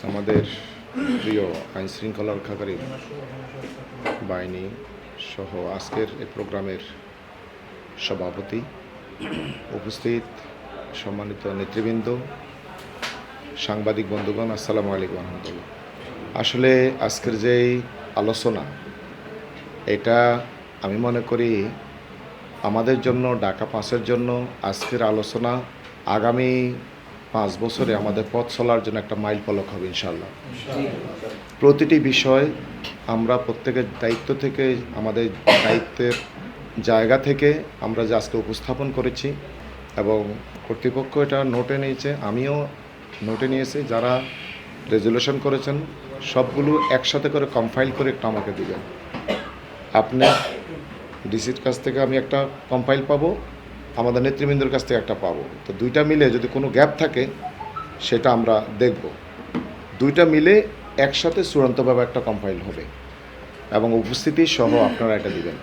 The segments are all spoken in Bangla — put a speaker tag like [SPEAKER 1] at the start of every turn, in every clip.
[SPEAKER 1] আমাদের প্রিয় আইন শৃঙ্খলা রক্ষাকারী বাহিনী সহ আজকের এই প্রোগ্রামের সভাপতি, উপস্থিত সম্মানিত নেতৃবৃন্দ, সাংবাদিক বন্ধুগণ, আসসালামু আলাইকুম রহমতুল্লাহ। আসলে আজকের যেই আলোচনা, এটা আমি মনে করি আমাদের জন্য, ঢাকা 5-এর জন্য আজকের আলোচনা আগামী 5 বছরে আমাদের পথ চলার জন্য একটা মাইল ফলক হবে ইনশাআল্লাহ। প্রতিটি বিষয় আমরা প্রত্যেকের দায়িত্ব থেকে, আমাদের দায়িত্বের জায়গা থেকে আমরা যে আজকে উপস্থাপন করেছি এবং কর্তৃপক্ষ এটা নোটে নিয়েছে, আমিও নোটে নিয়েছি। যারা রেজুলেশন করেছেন সবগুলো একসাথে করে কম্পাইল করে একটা আমাকে দিবেন। আপনি ডিসির কাছ থেকে আমি একটা কম্পাইল পাবো, আমাদের নেতৃবৃন্দের কাছ থেকে একটা পাবো। তো দুইটা মিলে যদি কোনো গ্যাপ থাকে সেটা আমরা দেখব। দুইটা মিলে একসাথে চূড়ান্তভাবে একটা কম্পাইল হবে এবং উপস্থিতি সহ আপনারা এটা দিবেন।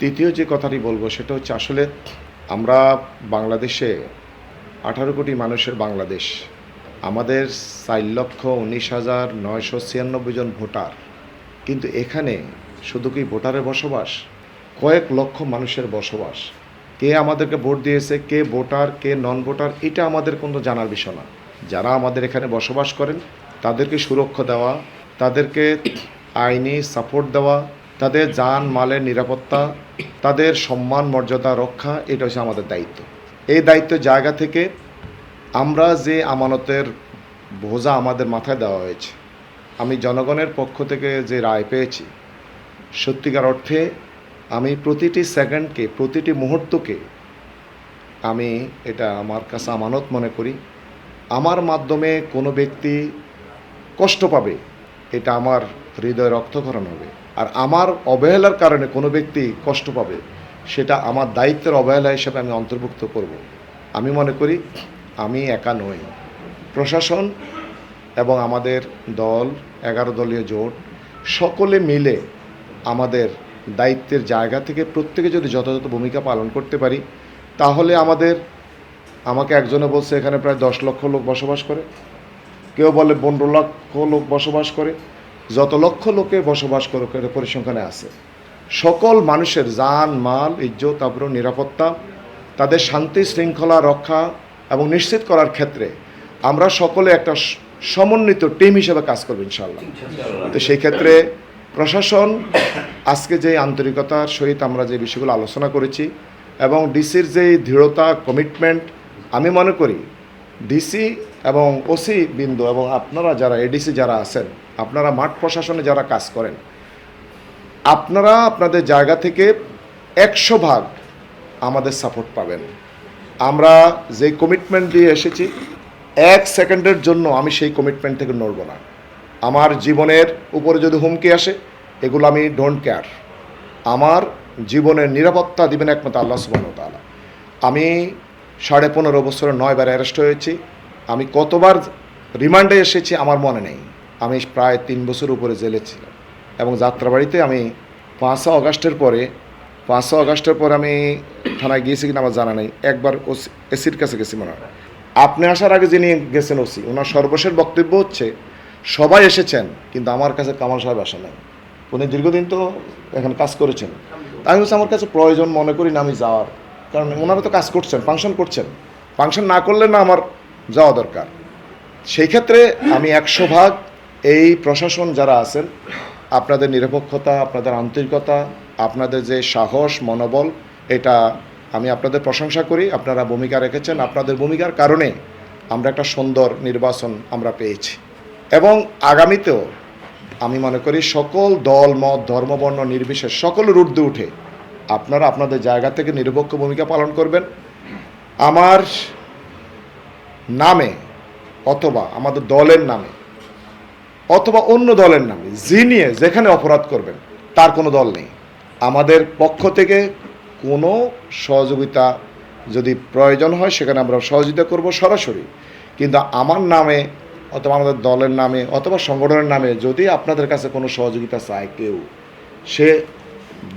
[SPEAKER 1] তৃতীয় যে কথাটি বলবো সেটা হচ্ছে, আসলে আমরা বাংলাদেশে 18 কোটি মানুষের বাংলাদেশ, আমাদের 4,19,996 জন ভোটার, কিন্তু এখানে শুধু কি ভোটারের বসবাস, কয়েক লক্ষ মানুষের বসবাস। কে আমাদেরকে ভোট দিয়েছে, কে ভোটার, কে নন ভোটার, এটা আমাদের কোনো জানার বিষয় না। যারা আমাদের এখানে বসবাস করেন তাদেরকে সুরক্ষা দেওয়া, তাদেরকে আইনি সাপোর্ট দেওয়া, তাদের জান মালের নিরাপত্তা, তাদের সম্মান মর্যাদা রক্ষা, এটা হচ্ছে আমাদের দায়িত্ব। এই দায়িত্বের জায়গা থেকে আমরা যে আমানতের বোঝা আমাদের মাথায় দেওয়া হয়েছে, আমি জনগণের পক্ষ থেকে যে রায় পেয়েছি, সত্যিকার অর্থে আমি প্রতিটি সেকেন্ডকে, প্রতিটি মুহূর্তকে আমি এটা আমার কাছে আমানত মনে করি। আমার মাধ্যমে কোনো ব্যক্তি কষ্ট পাবে, এটা আমার হৃদয় রক্তক্ষরণ হবে। আর আমার অবহেলার কারণে কোনো ব্যক্তি কষ্ট পাবে, সেটা আমার দায়িত্বের অবহেলা হিসেবে আমি অন্তর্ভুক্ত করব। আমি মনে করি আমি একা নই, প্রশাসন এবং আমাদের দল, 11 দলীয় জোট, সকলে মিলে আমাদের দায়িত্বের জায়গা থেকে প্রত্যেকে যদি যথাযথ ভূমিকা পালন করতে পারি, তাহলে আমাকে একজনে বলছে এখানে প্রায় 10 লক্ষ লোক বসবাস করে, কেউ বলে 15 লক্ষ লোক বসবাস করে। যত লক্ষ লোকে বসবাস করে পরিসংখ্যানে আছে, সকল মানুষের জান মাল, ইজ্জত আবরু, নিরাপত্তা, তাদের শান্তি শৃঙ্খলা রক্ষা এবং নিশ্চিত করার ক্ষেত্রে আমরা সকলে একটা সমন্বিত টিম হিসেবে কাজ করব ইনশাআল্লাহ। তো সেই ক্ষেত্রে প্রশাসন আজকে যে আন্তরিকতার সহিত আমরা যে বিষয়গুলো আলোচনা করেছি এবং ডিসির যে দৃঢ়তা, কমিটমেন্ট, আমি মনে করি ডিসি এবং ওসি বিন্দু এবং আপনারা যারা এডিসি যারা আছেন, আপনারা মাঠ প্রশাসনে যারা কাজ করেন, আপনারা আপনাদের জায়গা থেকে 100% আমাদের সাপোর্ট পাবেন। আমরা যে কমিটমেন্ট দিয়ে এসেছি, 1 সেকেন্ডের জন্য আমি সেই কমিটমেন্ট থেকে নড়ব না। আমার জীবনের উপরে যদি হুমকি আসে, এগুলো আমি ডোন্ট কেয়ার। আমার জীবনের নিরাপত্তা দিবেন একমাত্র আল্লাহ সুবহানাহু ওয়া তাআলা। আমি 15.5 বছরে 9 বার অ্যারেস্ট হয়েছি। আমি কতবার রিমান্ডে এসেছি আমার মনে নেই। আমি প্রায় 3 বছর উপরে জেলে ছিলাম এবং যাত্রাবাড়িতে আমি 5 আগস্টের পরে আমি থানায় গিয়েছি কিনা আমার জানা নেই। একবার এসির কাছে গেছি মনে হয়। আপনি আসার আগে যিনি গেছেন ওসি, ওনার সর্বশেষ বক্তব্য হচ্ছে সবাই এসেছেন কিন্তু আমার কাছে কামাল সাহেব আসে নাই। উনি দীর্ঘদিন তো এখানে কাজ করেছেন। আমি হচ্ছে আমার কাছে প্রয়োজন মনে করি না আমি যাওয়ার, কারণ ওনারা তো কাজ করছেন, ফাংশন করছেন, ফাংশন না করলে না আমার যাওয়া দরকার। সেই ক্ষেত্রে আমি 100% এই প্রশাসন যারা আছেন, আপনাদের নিরপেক্ষতা, আপনাদের আন্তরিকতা, আপনাদের যে সাহস, মনোবল, এটা আমি আপনাদের প্রশংসা করি। আপনারা ভূমিকা রেখেছেন, আপনাদের ভূমিকার কারণে আমরা একটা সুন্দর নির্বাচন আমরা পেয়েছি এবং আগামীতেও আমি মনে করি সকল দল, মত, ধর্ম, বর্ণ নির্বিশেষ সকলের ঊর্ধ্বে উঠে আপনারা আপনাদের জায়গা থেকে নিরপেক্ষ ভূমিকা পালন করবেন। আমার নামে অথবা আমাদের দলের নামে অথবা অন্য দলের নামে যিনি যেখানে অপরাধ করবেন, তার কোনো দল নেই। আমাদের পক্ষ থেকে কোনো সহযোগিতা যদি প্রয়োজন হয় সেখানে আমরা সহযোগিতা করব সরাসরি। কিন্তু আমার নামে অথবা আমাদের দলের নামে অথবা সংগঠনের নামে যদি আপনাদের কাছে কোনো সহযোগিতা চায় কেউ, সে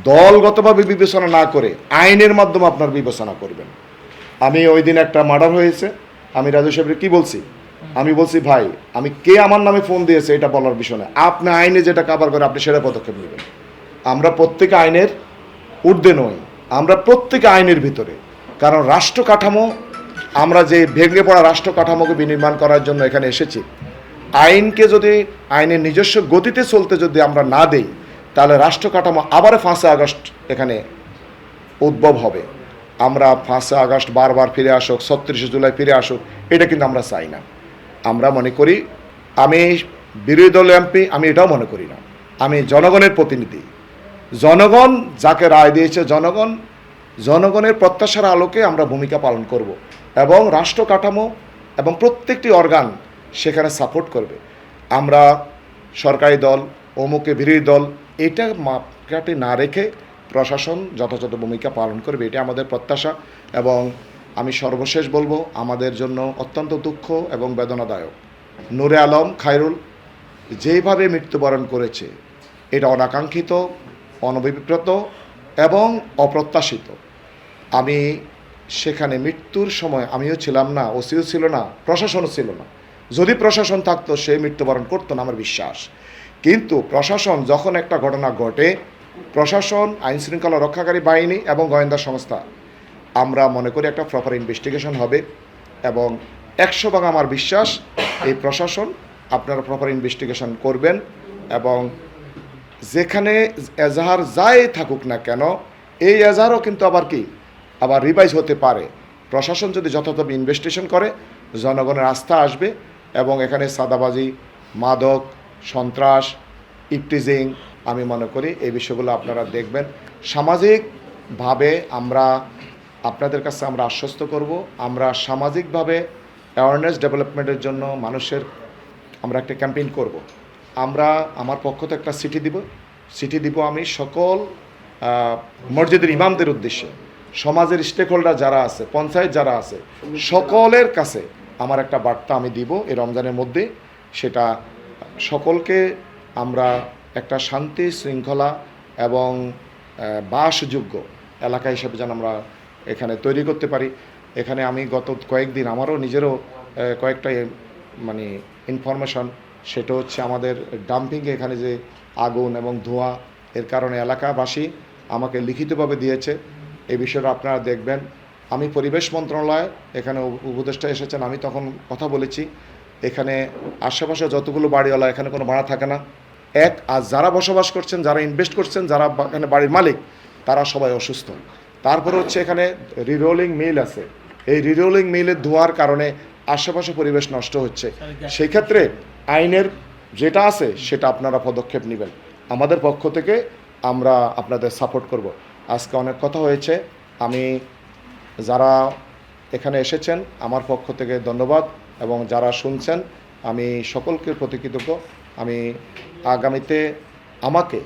[SPEAKER 1] দলগতভাবে বিবেচনা না করে আইনের মাধ্যমে আপনার বিবেচনা করবেন। আমি ওই দিন একটা মার্ডার হয়েছে, আমি রাজু সাহেবকে কী বলছি, আমি বলছি ভাই আমি কে আমার নামে ফোন দিয়েছে এটা বলার বিষয় না, আপনি আইনে যেটা কাভার করে আপনি সেটা পদক্ষেপ নেবেন। আমরা প্রত্যেকে আইনের ঊর্ধ্বে নই, আমরা প্রত্যেকে আইনের ভিতরে। কারণ রাষ্ট্র কাঠামো, আমরা যে ভেঙে পড়া রাষ্ট্র কাঠামোকে বিনির্মাণ করার জন্য এখানে এসেছি, আইনকে যদি আইনের নিজস্ব গতিতে চলতে যদি আমরা না দেই, তাহলে রাষ্ট্র কাঠামো আবার 5 আগস্ট এখানে উদ্ভব হবে। আমরা 5 আগস্ট বারবার ফিরে আসুক, 36 জুলাই ফিরে আসুক, এটা কিন্তু আমরা চাই না। আমরা মনে করি, আমি বিরোধী দল এমপি, আমি এটাও মনে করি না, আমি জনগণের প্রতিনিধি। জনগণ যাকে রায় দিয়েছে, জনগণের প্রত্যাশার আলোকে আমরা ভূমিকা পালন করব এবং রাষ্ট্র কাঠামো এবং প্রত্যেকটি অর্গান সেখানে সাপোর্ট করবে। আমরা সরকারি দল অমুকে বিরোধী দল এটা মাপকাঠি না রেখে প্রশাসন যথাযথ ভূমিকা পালন করবে, এটা আমাদের প্রত্যাশা। এবং আমি সর্বশেষ বলবো, আমাদের জন্য অত্যন্ত দুঃখ এবং বেদনাদায়ক নূরে আলম খায়রুল যেইভাবে মৃত্যুবরণ করেছে, এটা অনাকাঙ্ক্ষিত, অনভিপ্রেত এবং অপ্রত্যাশিত। আমি সেখানে মৃত্যুর সময় আমিও ছিলাম না, ওসিও ছিল না, প্রশাসনও ছিল না। যদি প্রশাসন থাকতো সে মৃত্যুবরণ করতো না আমার বিশ্বাস। কিন্তু প্রশাসন যখন একটা ঘটনা ঘটে, প্রশাসন, আইনশৃঙ্খলা রক্ষাকারী বাহিনী এবং গোয়েন্দা সংস্থা, আমরা মনে করি একটা প্রপার ইনভেস্টিগেশন হবে এবং 100 ভাগ আমার বিশ্বাস এই প্রশাসন আপনারা প্রপার ইনভেস্টিগেশন করবেন এবং যেখানে এজাহার যাই থাকুক না কেন, এই এজাহারও কিন্তু আবার রিভাইজ হতে পারে। প্রশাসন যদি যথাযথ ইনভেস্টিগেশন করে, জনগণের আস্থা আসবে এবং এখানে সাদাবাজি, মাদক, সন্ত্রাস, ইফটিজিং, আমি মনে করি এই বিষয়গুলো আপনারা দেখবেন। সামাজিকভাবে আমরা আপনাদের কাছে আমরা আশ্বস্ত করব, আমরা সামাজিকভাবে অ্যাওয়ারনেস ডেভেলপমেন্টের জন্য আমরা একটা ক্যাম্পেইন করব। আমরা আমার পক্ষ থেকে একটা চিঠি দিব আমি সকল মসজিদের ইমামদের উদ্দেশ্যে, সমাজের স্টেক হোল্ডার যারা আছে, পঞ্চায়েত যারা আছে, সকলের কাছে আমার একটা বার্তা আমি দিব এই রমজানের মধ্যে। সেটা সকলকে আমরা একটা শান্তি শৃঙ্খলা এবং বাসযোগ্য এলাকা হিসেবে যেন আমরা এখানে তৈরি করতে পারি। এখানে আমি গত কয়েকদিন আমারও নিজেরও কয়েকটা মানে ইনফরমেশন, সেটা হচ্ছে আমাদের ডাম্পিংয়ে এখানে যে আগুন এবং ধোঁয়া, এর কারণে এলাকাবাসী আমাকে লিখিতভাবে দিয়েছে। এই বিষয়টা আপনারা দেখবেন। আমি পরিবেশ মন্ত্রণালয় এখানে উপদেষ্টা এসেছেন, আমি তখন কথা বলেছি, এখানে আশেপাশে যতগুলো বাড়িওয়ালা এখানে কোনো ভাড়া থাকে না, আর যারা বসবাস করছেন, যারা ইনভেস্ট করছেন, যারা এখানে বাড়ির মালিক, তারা সবাই অসুস্থ। তারপরে হচ্ছে এখানে রিরোলিং মিল আছে, এই রিরোলিং মিলের ধোঁয়ার কারণে আশেপাশে পরিবেশ নষ্ট হচ্ছে। সেই ক্ষেত্রে আইনের যেটা আছে সেটা আপনারা পদক্ষেপ নেবেন। আমাদের পক্ষ থেকে আমরা আপনাদের সাপোর্ট করব। আজকে অনেক কথা হয়েছে, আমি যারা এখানে এসেছেন আমার পক্ষ থেকে ধন্যবাদ এবং যারা শুনছেন আমি সকলকে প্রতি কৃতজ্ঞ। আমি আগামীতে আমাকে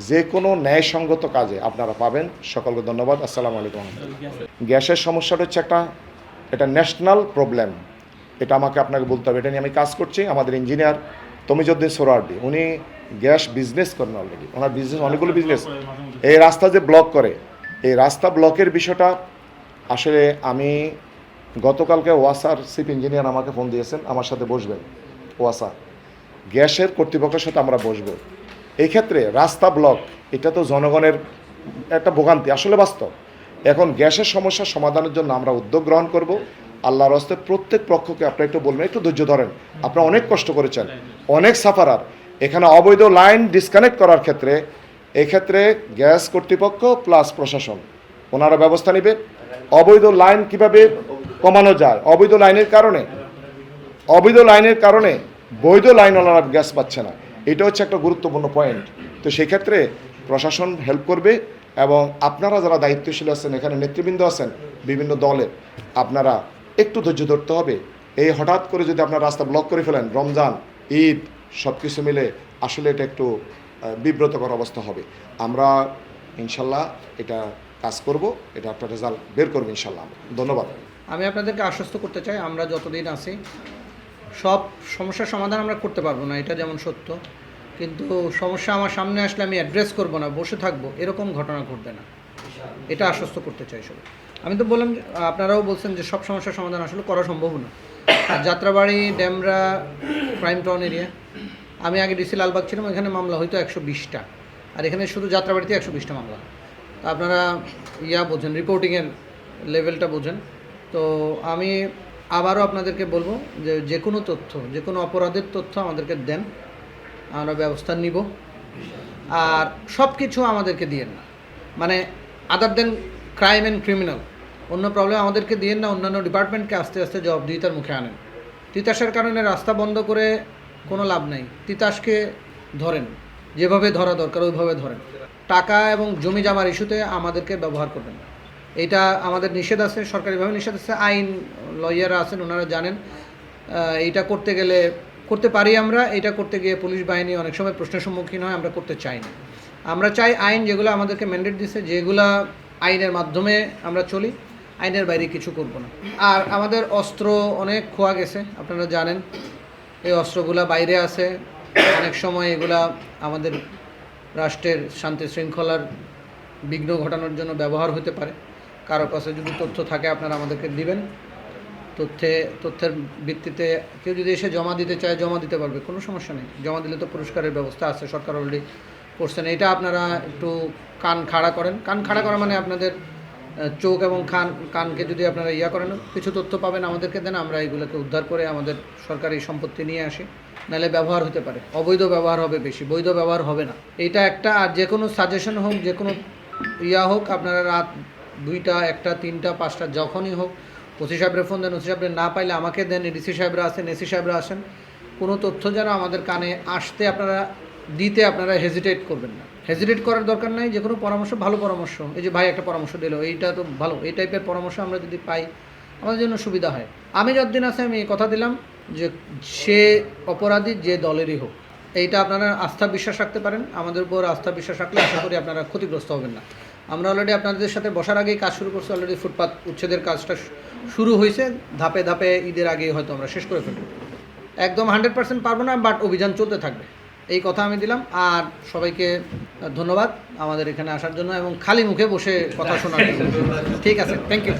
[SPEAKER 1] যে কোনো ন্যায়সঙ্গত কাজে আপনারা পাবেন। সকলকে ধন্যবাদ। আসসালামু আলাইকুম। গ্যাসের সমস্যাটা হচ্ছে এটা ন্যাশনাল প্রবলেম, এটা আমাকে আপনাকে বলতে হবে। এটা নিয়ে আমি কাজ করছি। আমাদের ইঞ্জিনিয়ার তমিজউদ্দিন সোহরাওয়ার্দী, উনি গ্যাস বিজনেস করেন অলরেডি, ওনার বিজনেস অনেকগুলো বিজনেস। এই রাস্তা যে ব্লক করে, এই রাস্তা ব্লকের বিষয়টা আসলে আমি গতকালকে ওয়াসার চিফ ইঞ্জিনিয়ার আমাকে ফোন দিয়েছেন, আমার সাথে বসবেন, ওয়াসা গ্যাসের কর্তৃপক্ষের সাথে আমরা বসবো। এই ক্ষেত্রে রাস্তা ব্লক, এটা তো জনগণের একটা ভোগান্তি, আসলে বাস্তব। এখন গ্যাসের সমস্যার সমাধানের জন্য আমরা উদ্যোগ গ্রহণ করব। আল্লাহর হস্তে প্রত্যেক পক্ষকে আপনারা একটু বলবেন, একটু ধৈর্য ধরেন, আপনারা অনেক কষ্ট করেছেন, অনেক সাফারার। এখানে অবৈধ লাইন ডিসকানেক্ট করার ক্ষেত্রে এক্ষেত্রে গ্যাস কর্তৃপক্ষ প্লাস প্রশাসন ওনারা ব্যবস্থা নেবে। অবৈধ লাইন কিভাবে কমানো যায়, অবৈধ লাইনের কারণে বৈধ লাইনওয়ালারা গ্যাস পাচ্ছে না, এটা হচ্ছে একটা গুরুত্বপূর্ণ পয়েন্ট। তো সেক্ষেত্রে প্রশাসন হেল্প করবে এবং আপনারা যারা দায়িত্বশীল আছেন, এখানে নেতৃবৃন্দ আছেন বিভিন্ন দলের, আপনারা একটু ধৈর্য ধরতে হবে। এই হঠাৎ করে যদি আপনার রাস্তা ব্লক করে ফেলেন, রমজান, ঈদ সব কিছু মিলে আসলে এটা একটু বিব্রতকর অবস্থা হবে। আমরা ইনশাল্লাহ এটা কাজ করব, এটা একটা রেজাল্ট বের করবো ইনশাল্লাহ। ধন্যবাদ।
[SPEAKER 2] আমি আপনাদেরকে আশ্বস্ত করতে চাই, আমরা যতদিন আছি সব সমস্যার সমাধান আমরা করতে পারবো না, এটা যেমন সত্য, কিন্তু সমস্যা আমার সামনে আসলে আমি অ্যাড্রেস করব না, বসে থাকবো, এরকম ঘটনা ঘটবে না। এটা আশ্বস্ত করতে চাই সবাই। আমি তো বললাম, আপনারাও বলছেন যে সব সমস্যার সমাধান আসলে করা সম্ভব না। আর Jatrabari, Demra, prime town area, আমি আগে ডিসি লালবাগ ছিলাম, এখানে মামলা হয়তো 120টা, আর এখানে শুধু যাত্রাবাড়িতে 120টা মামলা। তা আপনারা বোঝেন, রিপোর্টিংয়ের লেভেলটা বোঝেন। তো আমি আবারও আপনাদেরকে বলবো যে যে কোনো তথ্য, যে কোনো অপরাধের তথ্য আমাদেরকে দেন, আমরা ব্যবস্থা নিব। আর সব কিছু আমাদেরকে দিয়েন না, মানে আদার দেন ক্রাইম অ্যান্ড ক্রিমিনাল, অন্য প্রবলেম আমাদেরকে দিয়েন না, অন্যান্য ডিপার্টমেন্টকে আস্তে আস্তে জবাবদিহিতার মুখে আনেন। তিতাসের কারণে রাস্তা বন্ধ করে কোনো লাভ নাই, তিতাসকে ধরেন, যেভাবে ধরা দরকার ওইভাবে ধরেন। টাকা এবং জমি জমার ইস্যুতে আমাদেরকে ব্যবহার করবেন না, এইটা আমাদের নিষেধ আছে, সরকারিভাবে নিষেধ আছে, আইন লয়াররা আছেন ওনারা জানেন। এইটা করতে গেলে করতে পারি আমরা, এটা করতে গিয়ে পুলিশ বাহিনী অনেক সময় প্রশ্নের সম্মুখীন হয়, আমরা করতে চাই না। আমরা চাই আইন যেগুলো আমাদেরকে ম্যান্ডেট দিচ্ছে, যেগুলা আইনের মাধ্যমে আমরা চলি, আইনের বাইরে কিছু করব না। আর আমাদের অস্ত্র অনেক খোয়া গেছে, আপনারা জানেন, এই অস্ত্রগুলা বাইরে আছে, অনেক সময় এগুলা আমাদের রাষ্ট্রের শান্তি শৃঙ্খলার বিঘ্ন ঘটানোর জন্য ব্যবহার হতে পারে। কারো কাছে যদি তথ্য থাকে আপনারা আমাদেরকে দিবেন, তথ্যের ভিত্তিতে কেউ যদি এসে জমা দিতে চায় জমা দিতে পারবে, কোনো সমস্যা নেই। জমা দিলে তো পুরস্কারের ব্যবস্থা আছে, সরকার অলরেডি করছেন। এটা আপনারা একটু কান খাড়া করেন। কান খাড়া করা মানে আপনাদের চোখ এবং কানকে যদি আপনারা করেন, কিছু তথ্য পাবেন, আমাদেরকে দেন, আমরা এগুলোকে উদ্ধার করে আমাদের সরকারি সম্পত্তি নিয়ে আসি। নাহলে ব্যবহার হতে পারে, অবৈধ ব্যবহার হবে বেশি, বৈধ ব্যবহার হবে না। এইটা একটা। আর যে কোনো সাজেশন হোক, যে কোনো হোক, আপনারা রাত 2টা, 1টা, 3টা, 5টা যখনই হোক ওসি সাহেবরে ফোন দেন, ওসি সাহেবরে না পাইলে আমাকে দেন, এডিসি সাহেবরা আসেন, এসি সাহেবরা আসেন। কোনো তথ্য যেন আমাদের কানে আসতে আপনারা দিতে আপনারা হেজিটেট করবেন না, হেজিটেট করার দরকার নাই। যে কোনো পরামর্শ, ভালো পরামর্শ, এই যে ভাই একটা পরামর্শ দিল, এইটা তো ভালো, এই টাইপের পরামর্শ আমরা যদি পাই আমাদের জন্য সুবিধা হয়। আমি যতদিন আছে আমি কথা দিলাম যে সে অপরাধী যে দলেরই হোক, এইটা আপনারা আস্থা বিশ্বাস রাখতে পারেন। আমাদের উপর আস্থা বিশ্বাস রাখলে আশা করি আপনারা ক্ষতিগ্রস্ত হবেন না। আমরা অলরেডি আপনাদের সাথে বসার আগেই কাজ শুরু করছি, অলরেডি ফুটপাত উচ্ছেদের কাজটা শুরু হয়েছে, ধাপে ধাপে ঈদের আগেই হয়তো আমরা শেষ করে ফেলব। একদম 100% পারবো না, বাট অভিযান চলতে থাকবে, এই কথা আমি দিলাম। আর সবাইকে ধন্যবাদ আমাদের এখানে আসার জন্য এবং খালি মুখে বসে কথা শোনার জন্য। ঠিক আছে, থ্যাংক ইউ।